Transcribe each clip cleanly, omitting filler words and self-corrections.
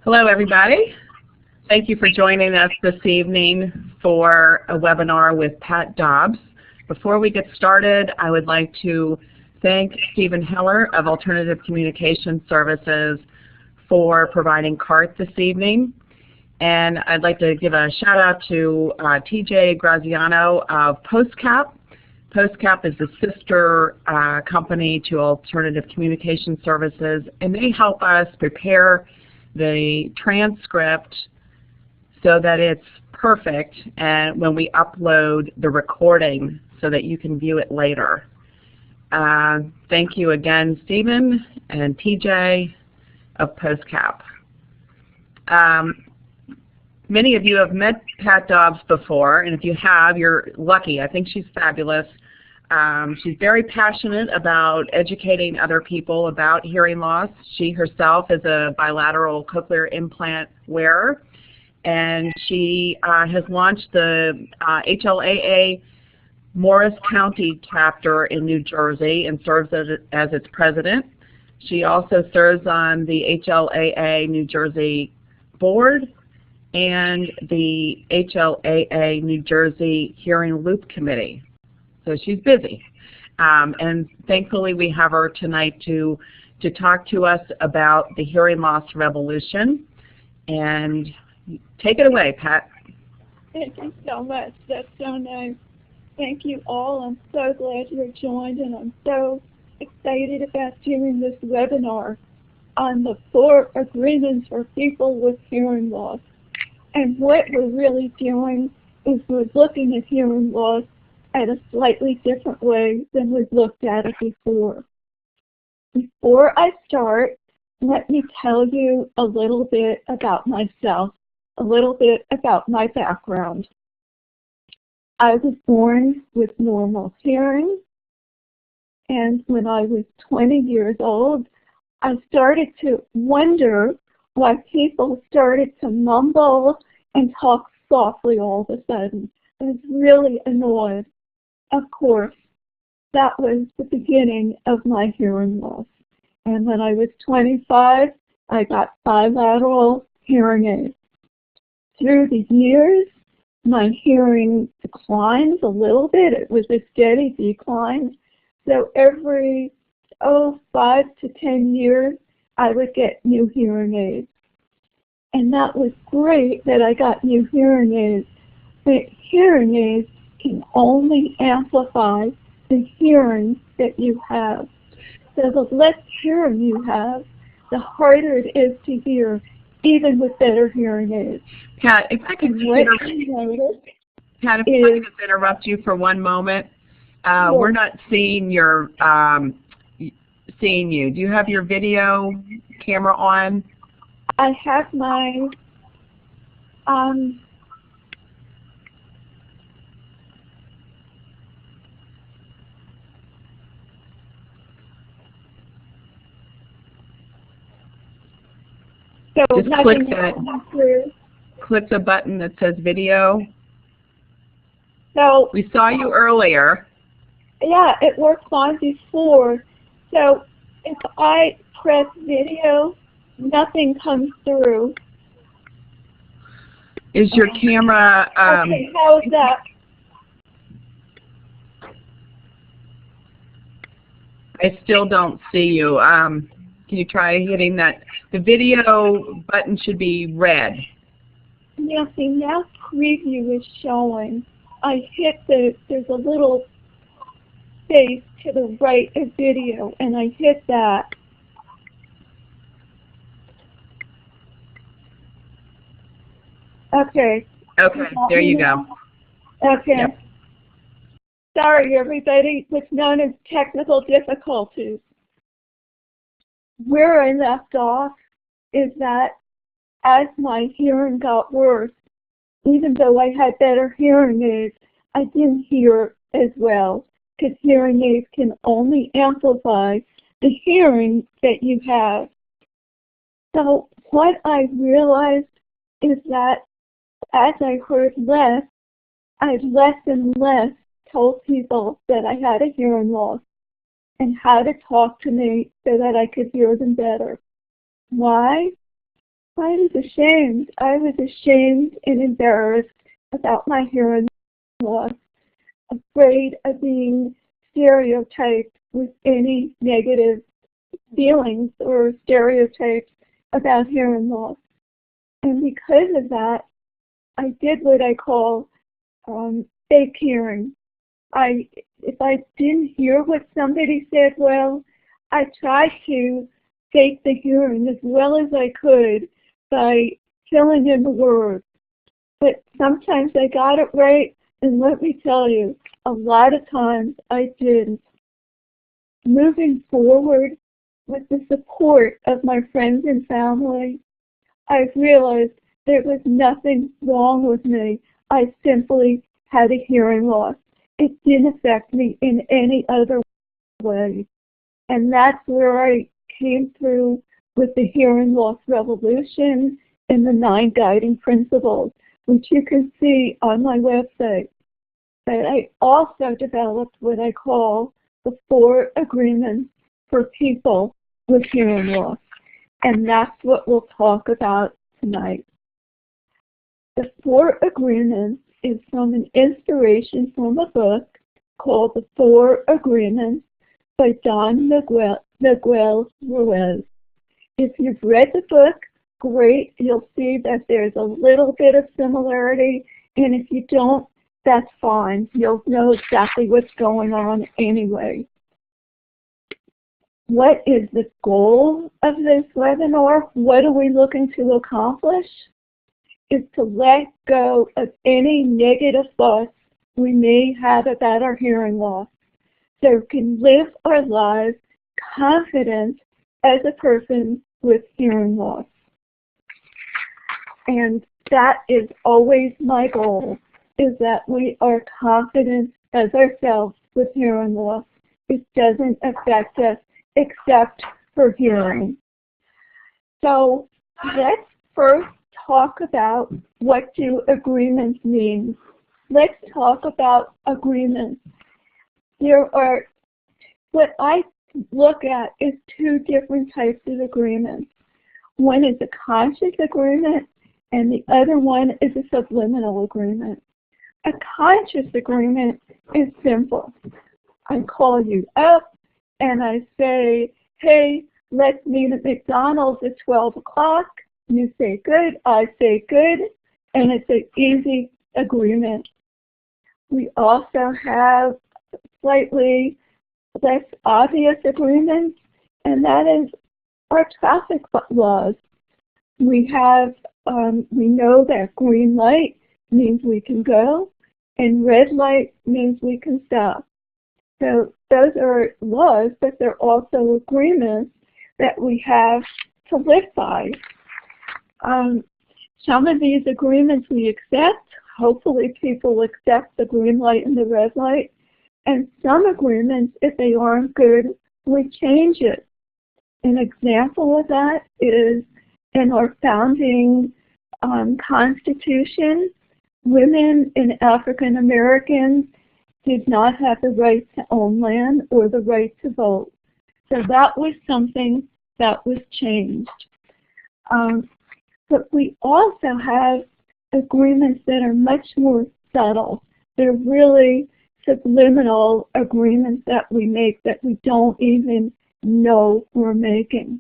Hello, everybody. Thank you for joining us this evening for a webinar with Pat Dobbs. Before we get started, I would like to thank Stephen Heller of Alternative Communication Services for providing CART this evening. And I'd like to give a shout out to TJ Graziano of PostCap. PostCap is a sister company to Alternative Communication Services, and they help us prepare the transcript so that it's perfect and when we upload the recording so that you can view it later. Thank you again, Stephen and TJ of PostCap. Many of you have met Pat Dobbs before, and if you have, you're lucky. I think she's fabulous. She's very passionate about educating other people about hearing loss. She herself is a bilateral cochlear implant wearer, and she has launched the HLAA Morris County chapter in New Jersey and serves as its president. She also serves on the HLAA New Jersey board and the HLAA New Jersey Hearing Loop Committee. So she's busy. And thankfully we have her tonight to talk to us about the hearing loss revolution. And take it away, Pat. Thank you so much. That's so nice. Thank you all. I'm so glad you're joined, and I'm so excited about doing this webinar on the 4 agreements for people with hearing loss. And what we're really doing is we're looking at hearing loss at a slightly different way than we've looked at it before. Before I start, let me tell you a little bit about myself, a little bit about my background. I was born with normal hearing, and when I was 20 years old, I started to wonder why people started to mumble and talk softly all of a sudden. I was really annoyed. Of course, that was the beginning of my hearing loss. And when I was 25, I got bilateral hearing aids. Through the years, my hearing declined a little bit. It was a steady decline. So every 5 to 10 years, I would get new hearing aids. And that was great that I got new hearing aids. But hearing aids can only amplify the hearing that you have. So the less hearing you have, the harder it is to hear, even with better hearing aids. Pat, if I could interrupt you for one moment. Sure. We're not seeing your seeing you. Do you have your video camera on? I have my so just click the button that says video. So we saw you earlier. Yeah, it worked fine before. So if I press video, nothing comes through. Is your camera okay, how is that? I still don't see you. Can you try hitting that? The video button should be red. Yeah, see, now preview is showing. I hit there's a little space to the right of video, and I hit that. Okay. Okay, there you go. Okay. Yep. Sorry, everybody. What's known as technical difficulties. Where I left off is that as my hearing got worse, even though I had better hearing aids, I didn't hear as well, because hearing aids can only amplify the hearing that you have. So what I realized is that as I heard less, I less and less told people that I had a hearing loss and how to talk to me so that I could hear them better. Why? I was ashamed. I was ashamed and embarrassed about my hearing loss, afraid of being stereotyped with any negative feelings or stereotypes about hearing loss. And because of that, I did what I call fake hearing. If I didn't hear what somebody said well, I tried to fake the hearing as well as I could by filling in the words. But sometimes I got it right, and let me tell you, a lot of times I didn't. Moving forward with the support of my friends and family, I realized there was nothing wrong with me. I simply had a hearing loss. It didn't affect me in any other way. And that's where I came through with the hearing loss revolution and the 9 guiding principles, which you can see on my website. But I also developed what I call the 4 agreements for people with hearing loss. And that's what we'll talk about tonight. The 4 agreements is from an inspiration from a book called The 4 Agreements by Don Miguel Ruiz. If you've read the book, great. You'll see that there's a little bit of similarity, and if you don't, that's fine. You'll know exactly what's going on anyway. What is the goal of this webinar? What are we looking to accomplish? Is to let go of any negative thoughts we may have about our hearing loss, so we can live our lives confident as a person with hearing loss. And that is always my goal, is that we are confident as ourselves with hearing loss. It doesn't affect us except for hearing. So let's first talk about what do agreements mean. Let's talk about agreements. There are, what I look at is 2 different types of agreements. One is a conscious agreement, and the other one is a subliminal agreement. A conscious agreement is simple. I call you up and I say, hey, let's meet at McDonald's at 12 o'clock. You say good, I say good, and it's an easy agreement. We also have slightly less obvious agreements, and that is our traffic laws. We have, we know that green light means we can go, and red light means we can stop. So those are laws, but they're also agreements that we have to live by. Some of these agreements we accept. Hopefully people accept the green light and the red light. And some agreements, if they aren't good, we change it. An example of that is in our founding Constitution, women and African Americans did not have the right to own land or the right to vote. So that was something that was changed. But we also have agreements that are much more subtle. They're really subliminal agreements that we make that we don't even know we're making.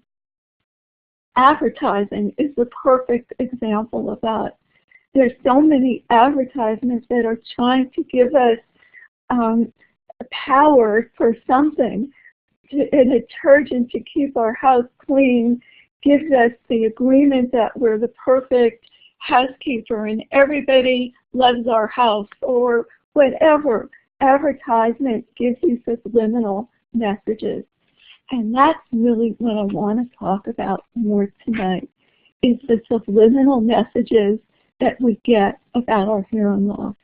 Advertising is the perfect example of that. There's so many advertisements that are trying to give us power for something. A detergent to keep our house clean gives us the agreement that we're the perfect housekeeper and everybody loves our house, or whatever. Advertisement gives you subliminal messages. And that's really what I want to talk about more tonight, is the subliminal messages that we get about our hearing loss.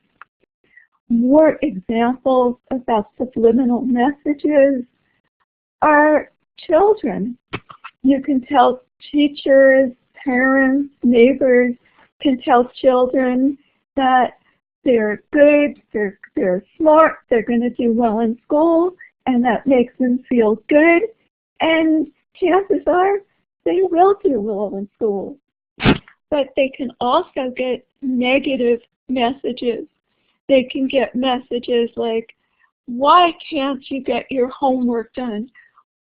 More examples about subliminal messages are children. You can tell teachers, parents, neighbors can tell children that they're good, they're smart, they're going to do well in school, and that makes them feel good, and chances are they will do well in school. but they can also get negative messages. They can get messages like, why can't you get your homework done?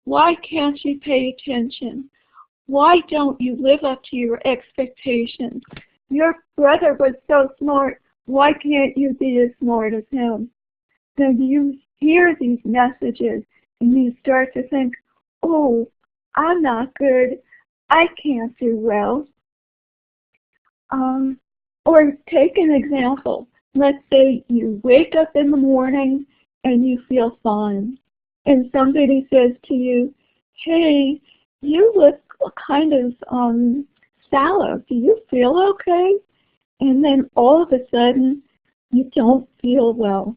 Why can't you pay attention? Why don't you live up to your expectations? Your brother was so smart. Why can't you be as smart as him? So you hear these messages and you start to think, oh, I'm not good. I can't do well. Or take an example. Let's say you wake up in the morning and you feel fine. And somebody says to you, hey, you look kind of sallow. Do you feel okay? And then all of a sudden, you don't feel well.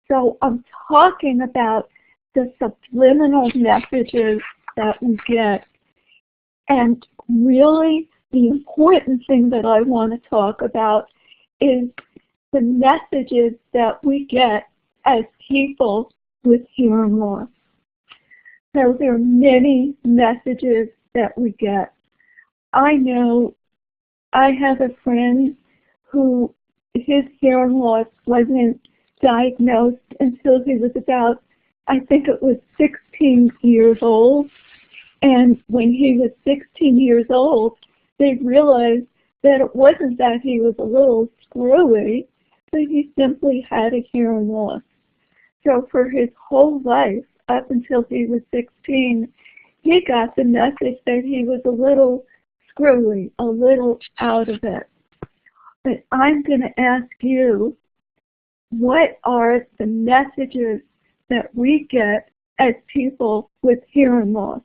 So I'm talking about the subliminal messages that we get. And really, the important thing that I want to talk about is the messages that we get as people with hearing loss. So there are many messages that we get. I know I have a friend who his hearing loss wasn't diagnosed until he was about, I think it was 16 years old. And when he was 16 years old, they realized that it wasn't that he was a little screwy, but he simply had a hearing loss. So for his whole life, up until he was 16, he got the message that he was a little screwy, a little out of it. But I'm going to ask you, what are the messages that we get as people with hearing loss?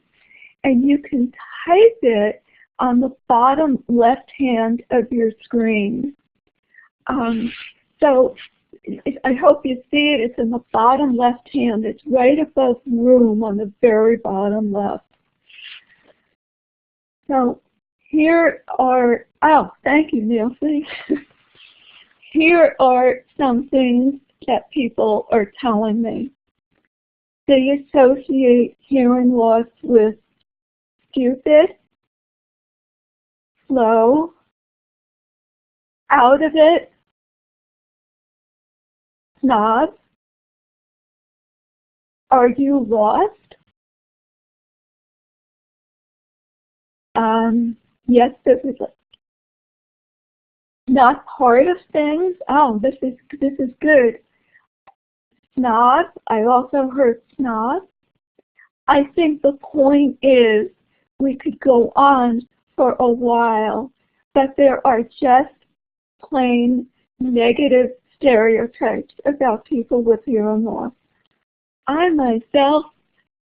And you can type it on the bottom left hand of your screen. So I hope you see it. It's in the bottom left hand. It's right above room on the very bottom left. So here are, oh, thank you, Nancy. Here are some things that people are telling me. They associate hearing loss with stupid, slow, out of it, snob, are you lost? Yes, this is not part of things. Oh, this is good. Snob. I also heard snob. I think the point is we could go on for a while, but there are just plain negative stereotypes about people with hearing loss. I myself,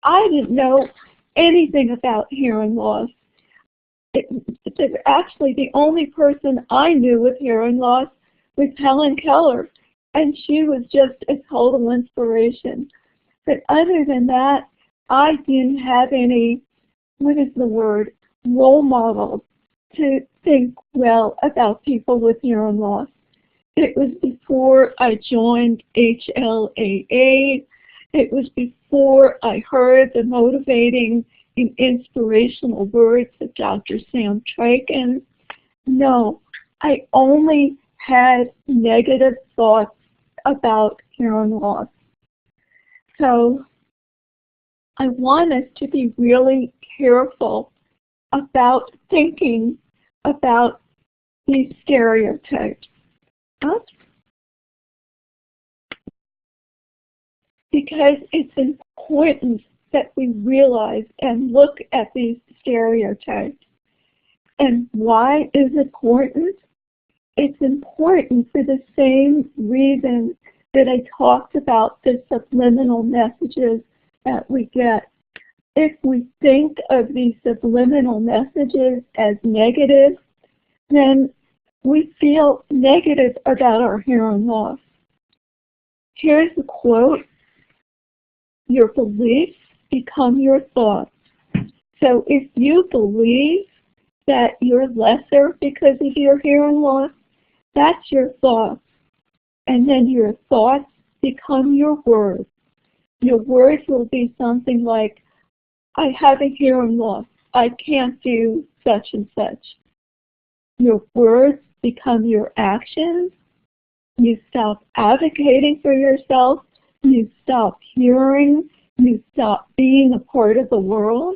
I didn't know anything about hearing loss. Actually, the only person I knew with hearing loss was Helen Keller, and she was just a total inspiration. But other than that, I didn't have any, what is the word, role models to think well about people with hearing loss. It was before I joined HLAA. It was before I heard the motivating and inspirational words of Dr. Sam Trakin. No, I only had negative thoughts about hearing loss. So I want us to be really careful about thinking about these stereotypes. Oops. Because it's important that we realize and look at these stereotypes. And why is it important? It's important for the same reason that I talked about the subliminal messages that we get. If we think of these subliminal messages as negative, then we feel negative about our hearing loss. Here's a quote: your beliefs become your thoughts. So if you believe that you're lesser because of your hearing loss, that's your thoughts. And then your thoughts become your words. Your words will be something like, I have a hearing loss. I can't do such and such. Your words become your actions. You stop advocating for yourself. You stop hearing. You stop being a part of the world.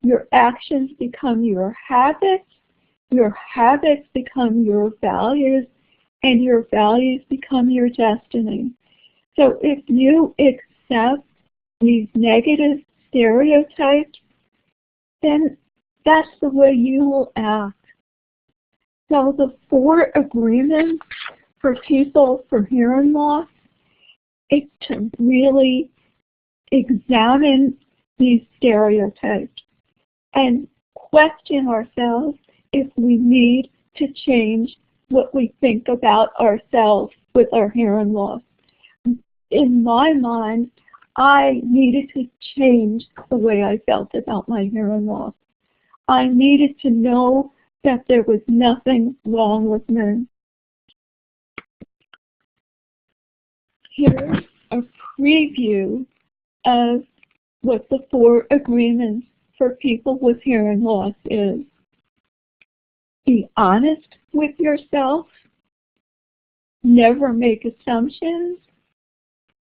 Your actions become your habits. Your habits become your values. And your values become your destiny. So if you accept these negative stereotypes, then that's the way you will act. So the 4 agreements for people for hearing loss is to really examine these stereotypes and question ourselves if we need to change what we think about ourselves with our hearing loss. In my mind, I needed to change the way I felt about my hearing loss. I needed to know that there was nothing wrong with me. Here's a preview of what the 4 agreements for people with hearing loss is. Be honest with yourself. Never make assumptions.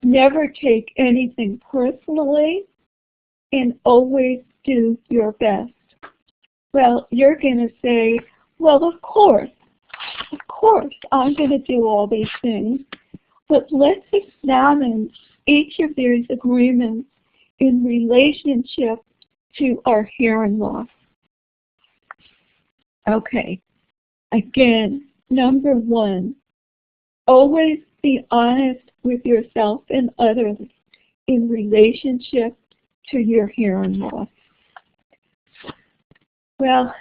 Never take anything personally. And always do your best. Well, you're going to say, well, of course, I'm going to do all these things. But let's examine each of these agreements in relationship to our hearing loss. Okay, again, number 1, always be honest with yourself and others in relationship to your hearing loss. Well,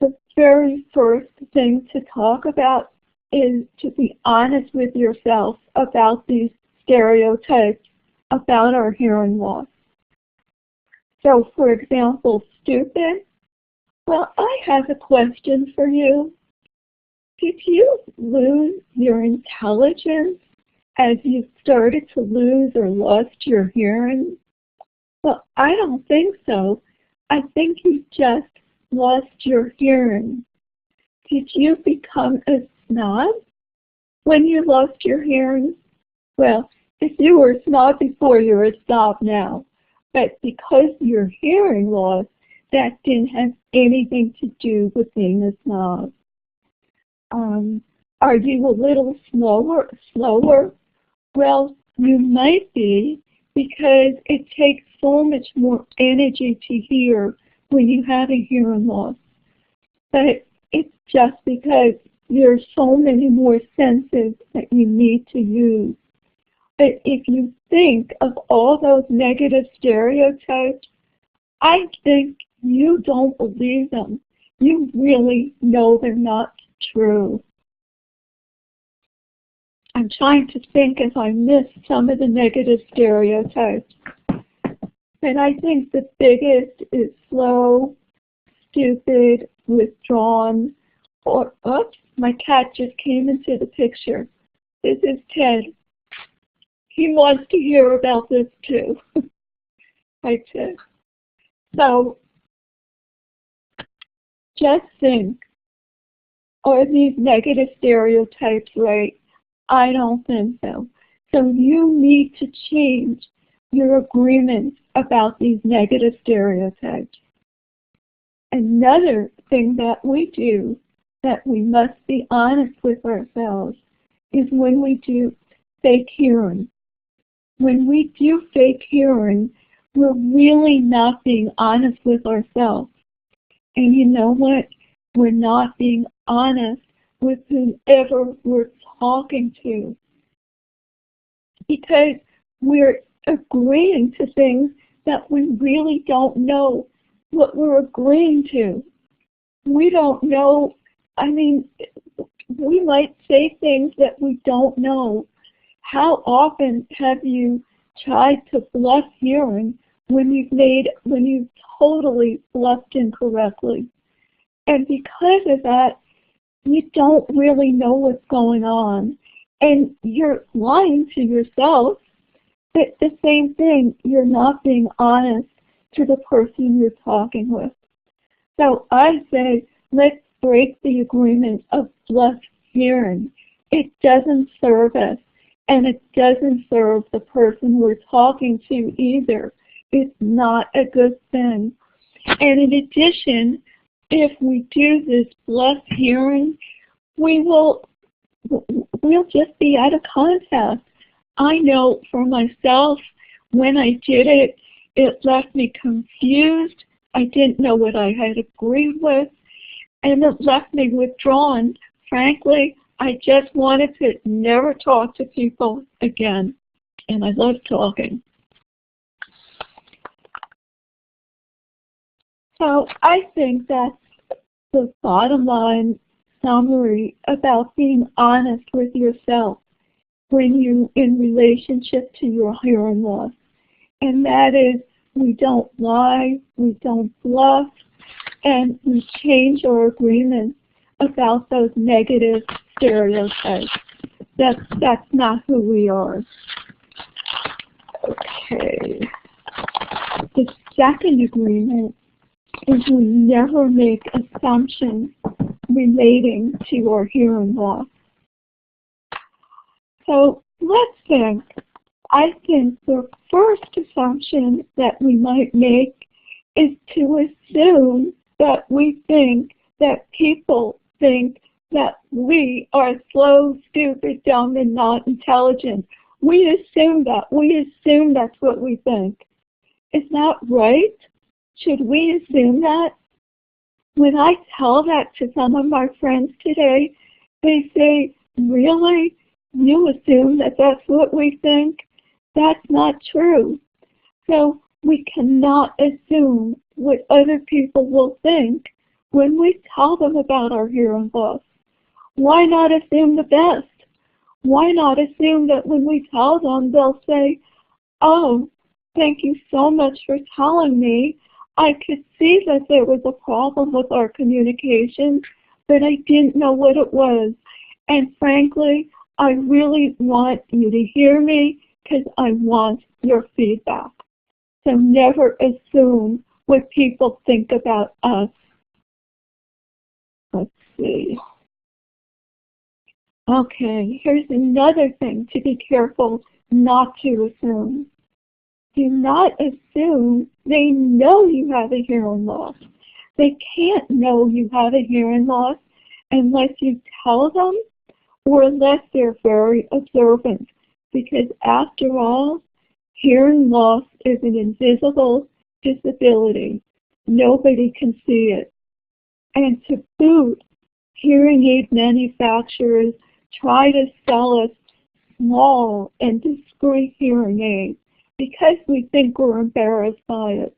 the very first thing to talk about is to be honest with yourself about these stereotypes about our hearing loss. So, for example, stupid. Well, I have a question for you. Did you lose your intelligence as you started to lose or lost your hearing? Well, I don't think so. I think you just lost your hearing. Did you become a snob when you lost your hearing? Well, if you were a snob before, you're a snob now. But because your hearing loss, that didn't have anything to do with being a snob. Are you a little slower? Well, you might be, because it takes so much more energy to hear when you have a hearing loss. But it's just because there's so many more senses that you need to use. But if you think of all those negative stereotypes, I think you don't believe them. You really know they're not true. I'm trying to think if I missed some of the negative stereotypes. But I think the biggest is slow, stupid, withdrawn, or, oops, my cat just came into the picture. This is Ted. He wants to hear about this too. Hi, Ted. So, just think, are these negative stereotypes right? I don't think so. So you need to change your agreement about these negative stereotypes. Another thing that we do that we must be honest with ourselves is when we do fake hearing. When we do fake hearing, we're really not being honest with ourselves. And you know what? We're not being honest with whomever we're talking to. Because we're agreeing to things that we really don't know what we're agreeing to. We don't know, I mean, we might say things that we don't know. How often have you tried to bluff hearing when you've totally bluffed incorrectly? And because of that, you don't really know what's going on. And you're lying to yourself. But the same thing, you're not being honest to the person you're talking with. So I say, let's break the agreement of bluff hearing. It doesn't serve us, and it doesn't serve the person we're talking to either. It's not a good thing. And in addition, if we do this bluff hearing, we'll just be out of contact. I know for myself, when I did it, it left me confused. I didn't know what I had agreed with, and it left me withdrawn. Frankly, I just wanted to never talk to people again, and I love talking. So I think that's the bottom line summary about being honest with yourself when you're in relationship to your hearing loss. And that is, we don't lie, we don't bluff, and we change our agreements about those negative stereotypes. That's not who we are. Okay. The second agreement is we never make assumptions relating to our hearing loss. So let's think. I think the first assumption that we might make is to assume that we think that people think that we are slow, stupid, dumb, and not intelligent. We assume that. We assume that's what we think. Is that right? Should we assume that? When I tell that to some of my friends today, they say, really? You assume that that's what we think? That's not true. So we cannot assume what other people will think when we tell them about our hearing loss. Why not assume the best? Why not assume that when we tell them, they'll say, oh, thank you so much for telling me. I could see that there was a problem with our communication, but I didn't know what it was. And frankly, I really want you to hear me because I want your feedback. So never assume what people think about us. Let's see. Okay, here's another thing to be careful not to assume. Do not assume they know you have a hearing loss. They can't know you have a hearing loss unless you tell them or unless they're very observant. Because after all, hearing loss is an invisible disability. Nobody can see it. And to boot, hearing aid manufacturers try to sell us small and discreet hearing aids because we think we're embarrassed by it.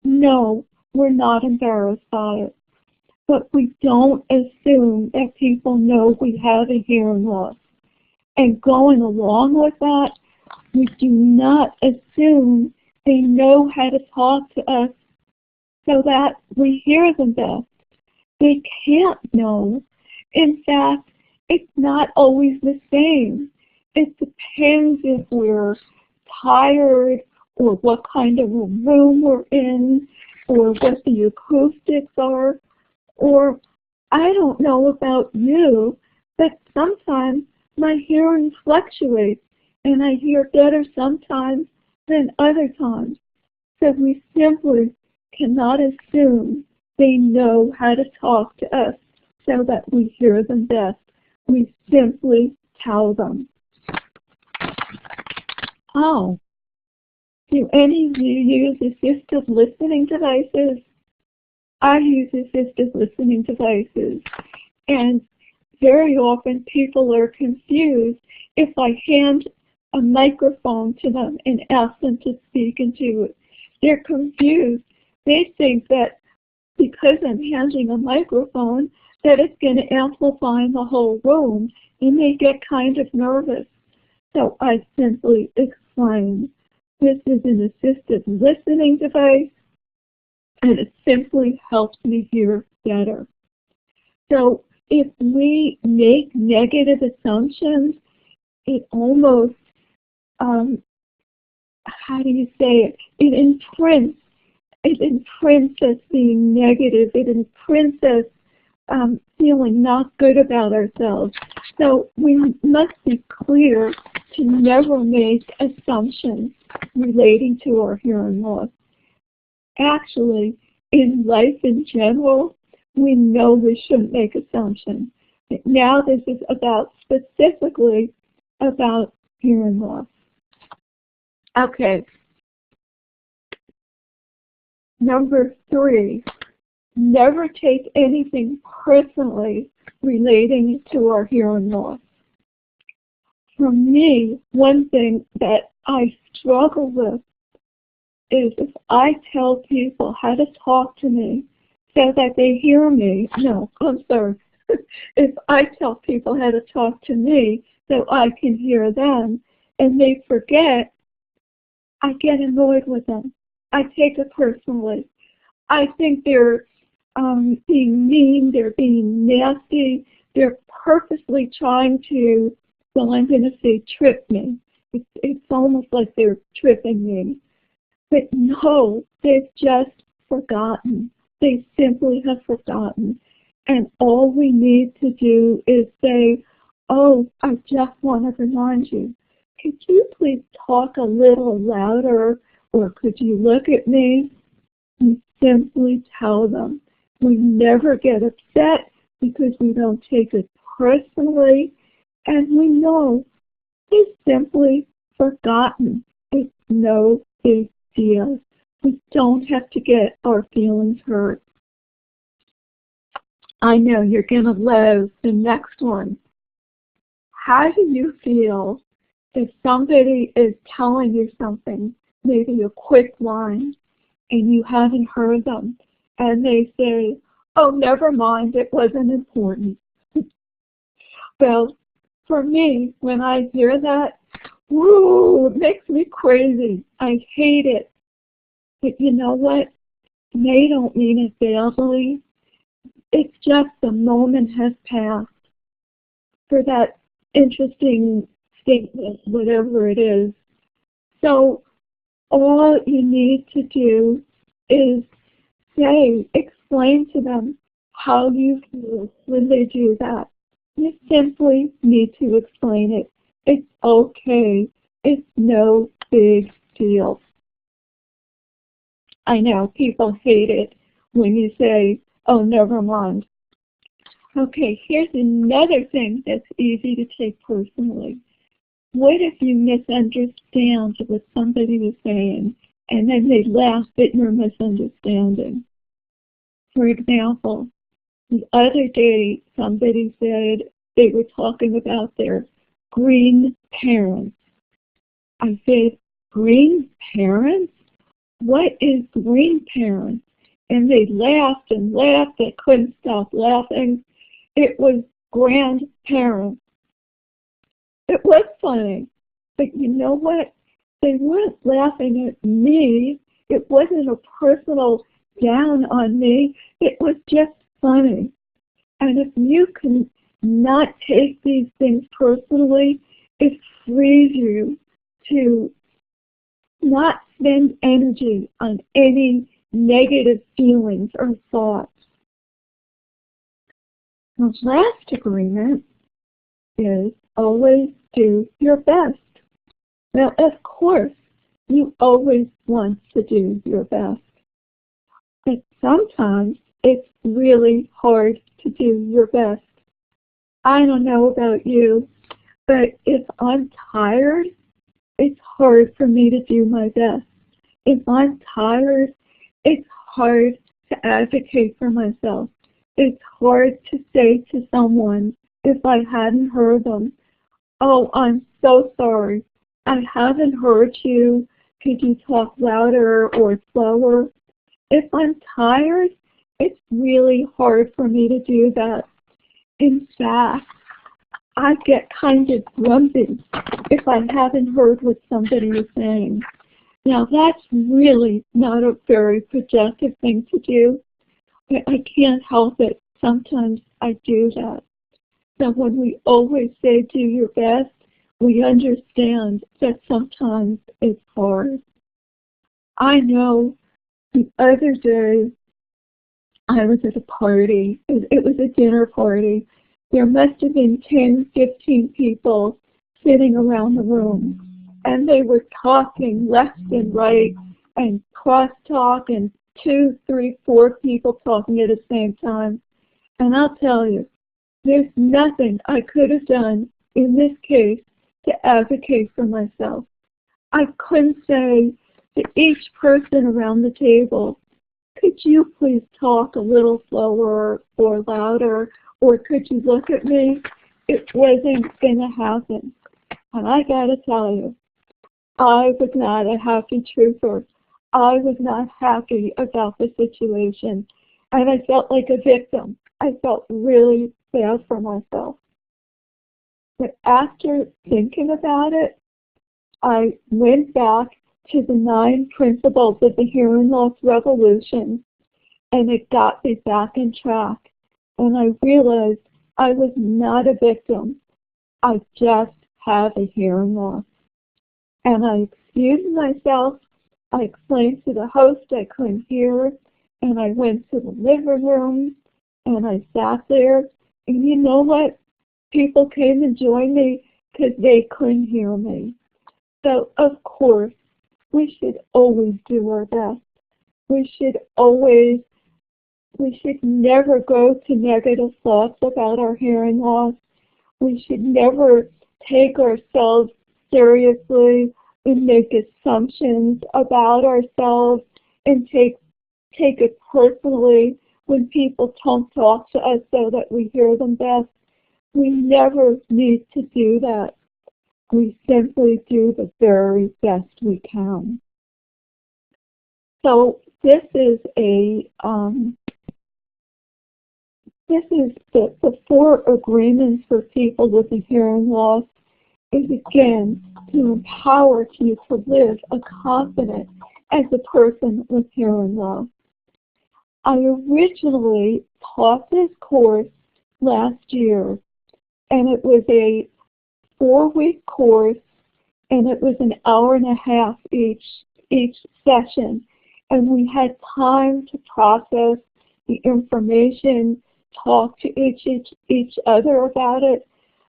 No, we're not embarrassed by it. But we don't assume that people know we have a hearing loss. And going along with that, we do not assume they know how to talk to us so that we hear them best. They can't know. In fact, it's not always the same. It depends if we're tired or what kind of a room we're in or what the acoustics are. Or I don't know about you, but sometimes my hearing fluctuates and I hear better sometimes than other times. So we simply cannot assume they know how to talk to us so that we hear them best. We simply tell them. Oh, do any of you use assistive listening devices? I use assistive listening devices, and very often people are confused if I hand a microphone to them and ask them to speak into it. They're confused. They think that because I'm handing a microphone that it's going to amplify the whole room, and they get kind of nervous. So I simply explain, this is an assistive listening device, and it simply helps me hear better. So if we make negative assumptions, it almost, how do you say it? It imprints us being negative. It imprints us feeling not good about ourselves. So we must be clear to never make assumptions relating to our hearing loss. Actually, in life in general, we know we shouldn't make assumptions. Now this is about specifically about hearing loss. Okay. Number 3, never take anything personally relating to our hearing loss. For me, one thing that I struggle with is if I tell people how to talk to me so that they hear me, no, I'm sorry. If I tell people how to talk to me so I can hear them and they forget, I get annoyed with them. I take it personally. I think they're being mean, they're being nasty, they're purposely trying to, well, I'm going to say trip me. It's almost like they're tripping me. But no, they've just forgotten. They simply have forgotten. And all we need to do is say, oh, I just want to remind you, could you please talk a little louder, or could you look at me? And simply tell them. We never get upset because we don't take it personally, and we know they've simply forgotten. It's no big deal. We don't have to get our feelings hurt. I know you're going to love the next one. How do you feel if somebody is telling you something, maybe a quick line, and you haven't heard them, and they say, oh, never mind, it wasn't important? Well, for me, when I hear that, woo, it makes me crazy. I hate it. But you know what? They don't mean it badly. It's just the moment has passed for that interesting statement, whatever it is. So all you need to do is explain to them how you feel when they do that. You simply need to explain it. It's okay. It's no big deal. I know people hate it when you say, oh, never mind. Okay, here's another thing that's easy to take personally. What if you misunderstand what somebody is saying, and then they laugh at your misunderstanding? For example, the other day somebody said they were talking about their green parents. I said, green parents? What is green parents? And they laughed and laughed. They couldn't stop laughing. It was grandparents. It was funny. But you know what? They weren't laughing at me. It wasn't a personal down on me. It was just funny. And if you can not take these things personally, it frees you to not spend energy on any negative feelings or thoughts. The last agreement is always do your best. Now, of course, you always want to do your best. But sometimes it's really hard to do your best. I don't know about you, but if I'm tired, it's hard for me to do my best. If I'm tired, it's hard to advocate for myself. It's hard to say to someone, if I hadn't heard them, oh, I'm so sorry. I haven't heard you. Could you talk louder or slower? If I'm tired, it's really hard for me to do that. In fact, I get kind of grumpy if I haven't heard what somebody is saying. Now, that's really not a very productive thing to do, but I can't help it. Sometimes I do that. So when we always say do your best, we understand that sometimes it's hard. I know the other day I was at a party. It was a dinner party. There must have been 10, 15 people sitting around the room. And they were talking left and right and crosstalk and 2, 3, 4 people talking at the same time. And I'll tell you, there's nothing I could have done in this case to advocate for myself. I couldn't say to each person around the table, could you please talk a little slower or louder, or could you look at me? It wasn't going to happen. And I got to tell you, I was not a happy trooper. I was not happy about the situation. And I felt like a victim. I felt really bad for myself. But after thinking about it, I went back to the 9 principles of the hearing loss revolution, and it got me back on track. And I realized I was not a victim. I just have a hearing loss. And I excused myself. I explained to the host I couldn't hear, and I went to the living room, and I sat there. And you know what? People came and joined me because they couldn't hear me. So, of course, we should always do our best. We should never go to negative thoughts about our hearing loss. We should never take ourselves seriously and make assumptions about ourselves and take it personally when people don't talk to us so that we hear them best. We never need to do that. We simply do the very best we can. So this is the 4 agreements for people with a hearing loss is again to empower you to live a confident as a person with hearing loss. I originally taught this course last year, and it was a 4-week course, and it was an hour and a half each session, and we had time to process the information, talk to each other about it.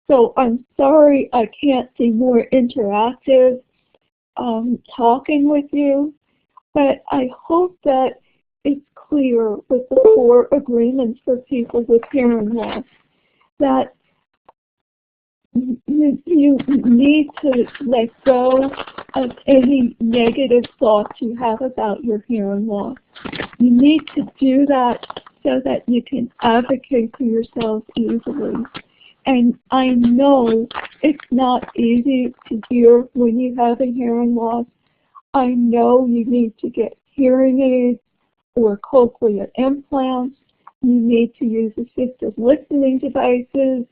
So I'm sorry I can't be more interactive talking with you, but I hope that it's clear with the 4 agreements for people with hearing loss that you need to let go of any negative thoughts you have about your hearing loss. You need to do that so that you can advocate for yourself easily. And I know it's not easy to hear when you have a hearing loss. I know you need to get hearing aids or cochlear implants. You need to use assistive listening devices.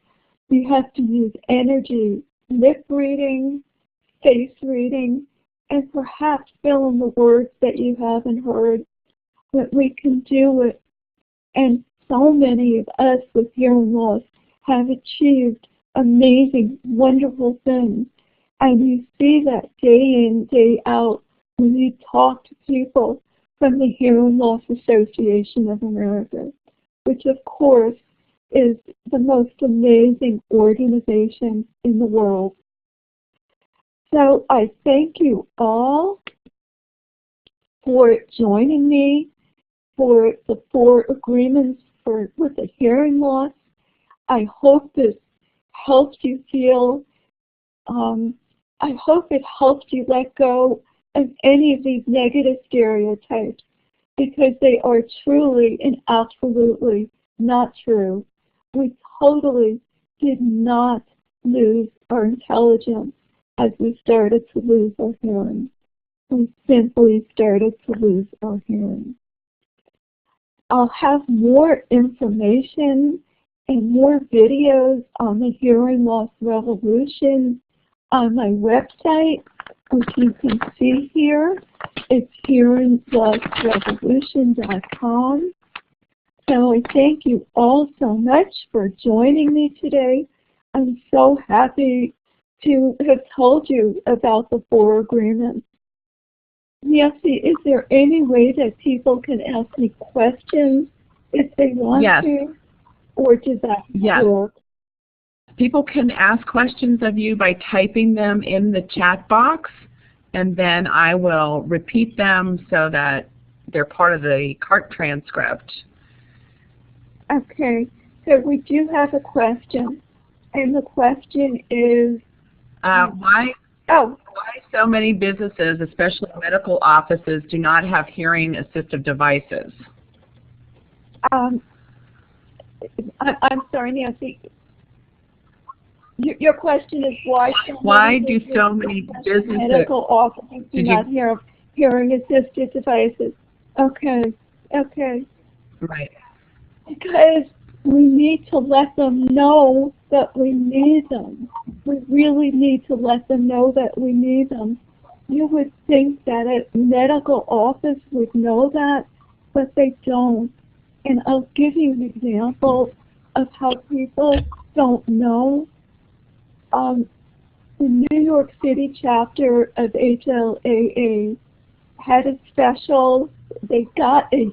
You have to use energy lip reading, face reading, and perhaps fill in the words that you haven't heard. But we can do it. And so many of us with hearing loss have achieved amazing, wonderful things. And you see that day in, day out when you talk to people from the Hearing Loss Association of America, which of course is the most amazing organization in the world. So I thank you all for joining me for the 4 agreements with the hearing loss. I hope this helps you feel, I hope it helps you let go of any of these negative stereotypes, because they are truly and absolutely not true. We totally did not lose our intelligence as we started to lose our hearing. We simply started to lose our hearing. I'll have more information and more videos on the hearing loss revolution on my website, which you can see here. It's hearinglossrevolution.com. So I thank you all so much for joining me today. I'm so happy to have told you about the 4 agreements. Nancy, is there any way that people can ask me questions if they want Yes. to, or does that Yes. work? People can ask questions of you by typing them in the chat box, and then I will repeat them so that they're part of the CART transcript. Okay, so we do have a question, and the question is, Why oh, so many businesses, especially medical offices, do not have hearing assistive devices? I'm sorry, Nancy. Your question is why do so many businesses medical offices do not have hearing assistive devices? Okay, okay. Right. Because we need to let them know that we need them. We really need to let them know that we need them. You would think that a medical office would know that, but they don't. And I'll give you an example of how people don't know. The New York City chapter of HLAA had a special, they got a,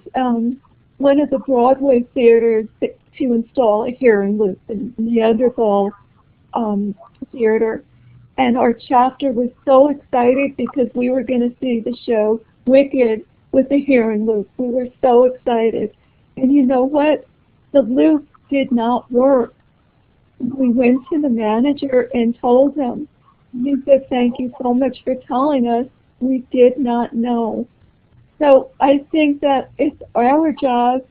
one of the Broadway theaters to install a hearing loop, the Neanderthal theater. And our chapter was so excited because we were going to see the show Wicked with the hearing loop. We were so excited. And you know what? The loop did not work. We went to the manager and told him. He said, "Thank you so much for telling us. We did not know." So I think that it's our job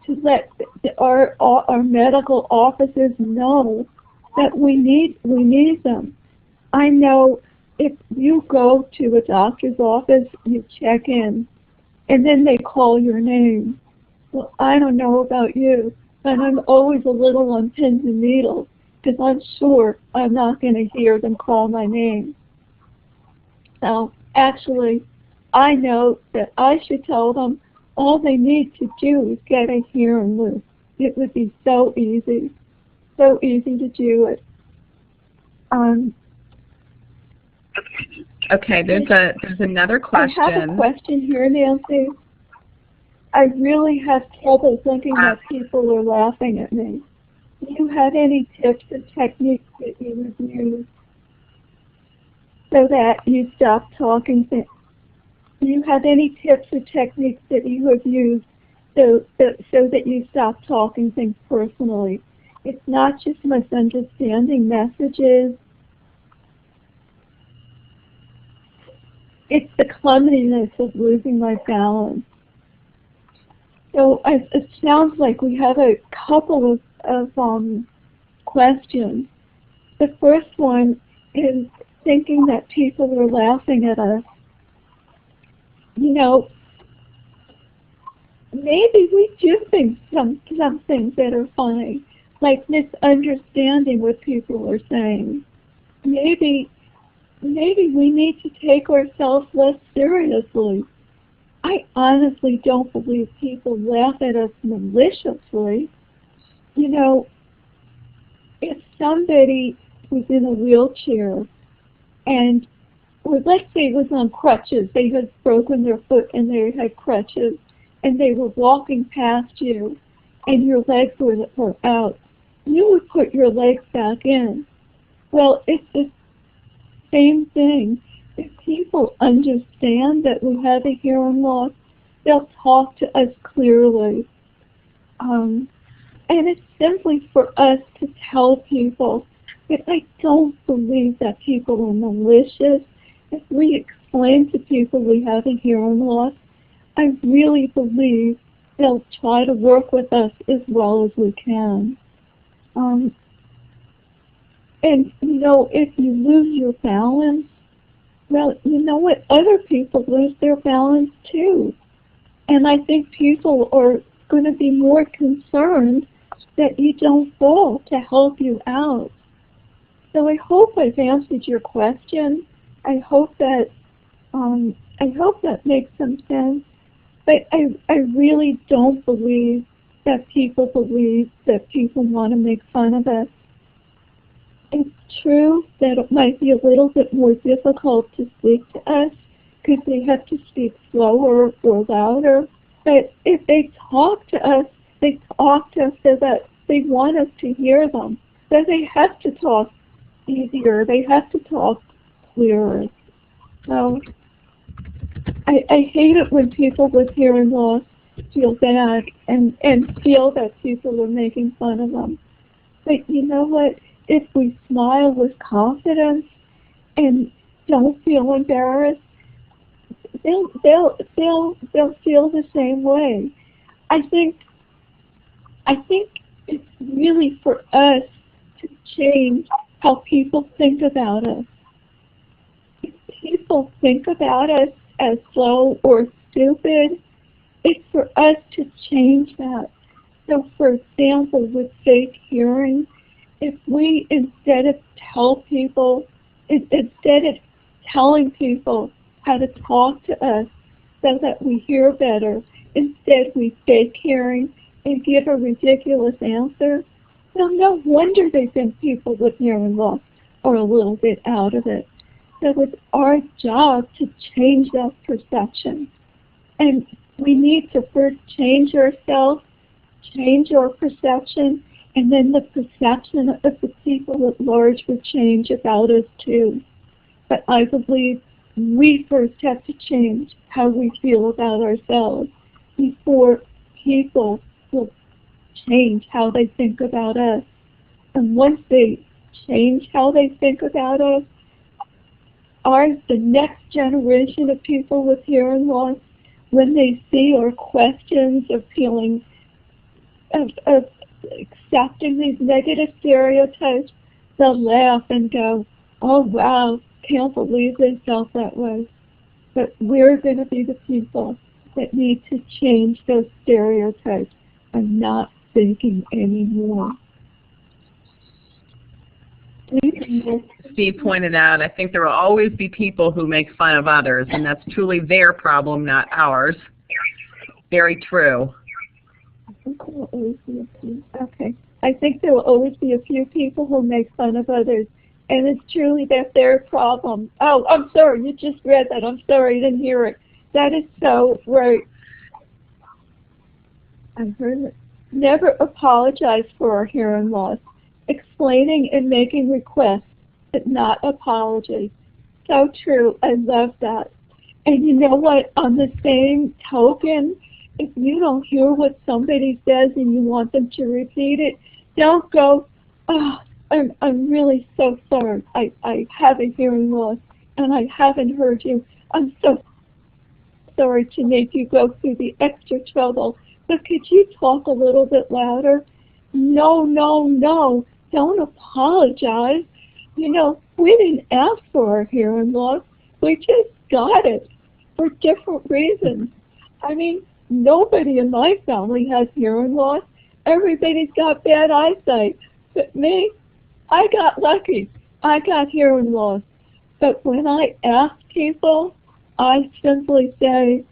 to let our medical offices know that we need them. I know if you go to a doctor's office, you check in, and then they call your name. Well, I don't know about you, but I'm always a little on pins and needles because I'm sure I'm not going to hear them call my name. So actually, I know that I should tell them all they need to do is get a hearing loop. It would be so easy to do it. Okay, there's another question. I have a question here, Nancy. I really have trouble thinking that people are laughing at me. Do you have any tips or techniques that you would use so that you stop talking? Do you have any tips or techniques that you have used so that you stop talking things personally? It's not just misunderstanding messages. It's the clumsiness of losing my balance. So it sounds like we have a couple of questions. The first one is thinking that people are laughing at us. You know, maybe we do think some things that are funny, like misunderstanding what people are saying. Maybe we need to take ourselves less seriously. I honestly don't believe people laugh at us maliciously. You know, if somebody was in a wheelchair and, or let's say it was on crutches, they had broken their foot and they had crutches, and they were walking past you and your legs were out, you would put your legs back in. Well, it's the same thing. If people understand that we have a hearing loss, they'll talk to us clearly. And it's simply for us to tell people that I don't believe that people are malicious. If we explain to people we have a hearing loss, I really believe they'll try to work with us as well as we can. And, you know, if you lose your balance, well, you know what? Other people lose their balance too. And I think people are going to be more concerned that you don't fall to help you out. So I hope I've answered your question. I hope that makes some sense. But I really don't believe that people want to make fun of us. It's true that it might be a little bit more difficult to speak to us because they have to speak slower or louder. But if they talk to us They talk to us so that they want us to hear them. So they have to talk easier. They have to talk clearer. So I hate it when people with hearing loss feel bad and feel that people are making fun of them. But you know what? If we smile with confidence and don't feel embarrassed, they'll feel the same way. I think it's really for us to change how people think about us. If people think about us as slow or stupid, it's for us to change that. So for example, with fake hearing, if we instead of telling people how to talk to us so that we hear better, instead we fake hearing and give a ridiculous answer, well, no wonder they think people with hearing loss are a little bit out of it. So it's our job to change that perception. And we need to first change ourselves, change our perception, and then the perception of the people at large will change about us too. But I believe we first have to change how we feel about ourselves before people will change how they think about us. And once they change how they think about us, the next generation of people with hearing loss, when they see our questions of feeling, of accepting these negative stereotypes, they'll laugh and go, oh wow, can't believe they felt that way. But we're going to be the people that need to change those stereotypes and not thinking anymore. Steve pointed out, I think there will always be people who make fun of others, and that's truly their problem, not ours. Very true. Okay. I think there will always be a few people who make fun of others, and it's truly that's their problem. Oh, I'm sorry, you just read that. I'm sorry, I didn't hear it. That is so right. I heard it. Never apologize for our hearing loss. Explaining and making requests, but not apologies. So true. I love that. And you know what? On the same token, if you don't hear what somebody says and you want them to repeat it, don't go, oh, I'm really so sorry. I have a hearing loss and I haven't heard you. I'm so sorry to make you go through the extra trouble, but could you talk a little bit louder? No, no, no. Don't apologize. You know, we didn't ask for our hearing loss. We just got it for different reasons. I mean, nobody in my family has hearing loss. Everybody's got bad eyesight. But me, I got lucky. I got hearing loss. But when I ask people, I simply say,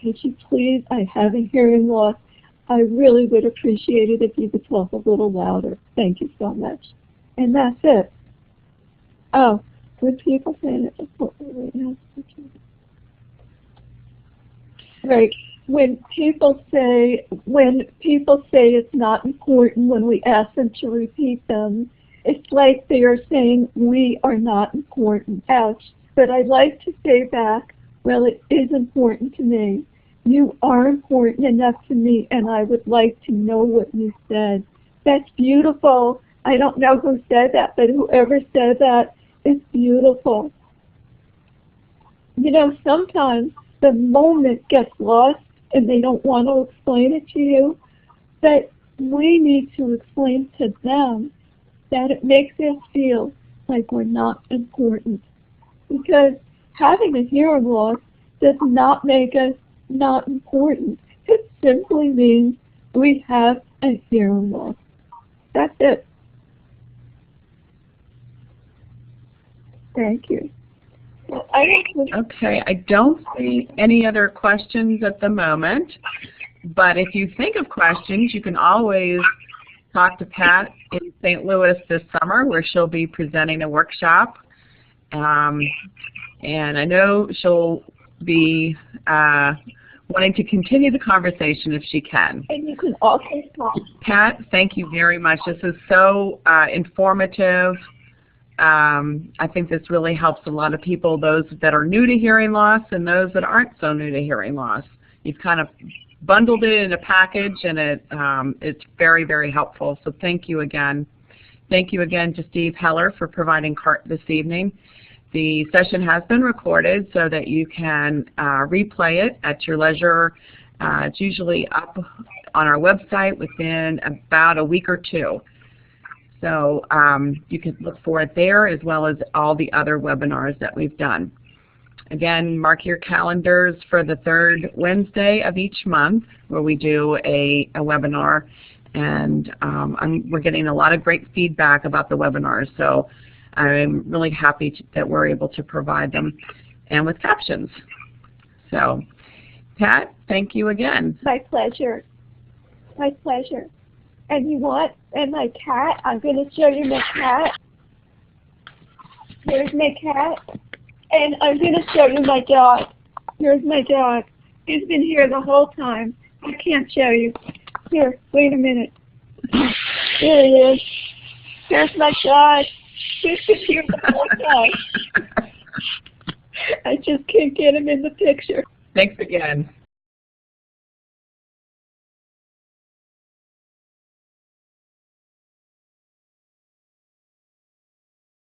could you please, I have a hearing loss. I really would appreciate it if you could talk a little louder. Thank you so much. And that's it. Oh, when people say that, right. When people say it's not important when we ask them to repeat them, it's like they are saying we are not important. Ouch. But I'd like to say back, well, it is important to me. You are important enough to me, and I would like to know what you said. That's beautiful. I don't know who said that, but whoever said that is beautiful. You know, sometimes the moment gets lost and they don't want to explain it to you, but we need to explain to them that it makes us feel like we're not important. Because having a hearing loss does not make us not important. It simply means we have a hearing loss. That's it. Thank you. Well, okay, I don't see any other questions at the moment, but if you think of questions, you can always talk to Pat in St. Louis this summer, where she'll be presenting a workshop. And I know she'll be wanting to continue the conversation if she can. And you can also talk. Pat, thank you very much. This is so informative. I think this really helps a lot of people, those that are new to hearing loss and those that aren't so new to hearing loss. You've kind of bundled it in a package, and it's very, very helpful. So thank you again. Thank you again to Steve Heller for providing CART this evening. The session has been recorded so that you can replay it at your leisure. It's usually up on our website within about a week or two. So you can look for it there, as well as all the other webinars that we've done. Again, mark your calendars for the third Wednesday of each month where we do a webinar. And we're getting a lot of great feedback about the webinars. So I'm really happy that we're able to provide them, and with captions. So, Pat, thank you again. My pleasure. My pleasure. And you want, and my cat, I'm going to show you my cat. Here's my cat. And I'm going to show you my dog. Here's my dog. He's been here the whole time. I can't show you. Here, wait a minute. There he is. Here's my dog. He's been here the whole time. I just can't get him in the picture. Thanks again.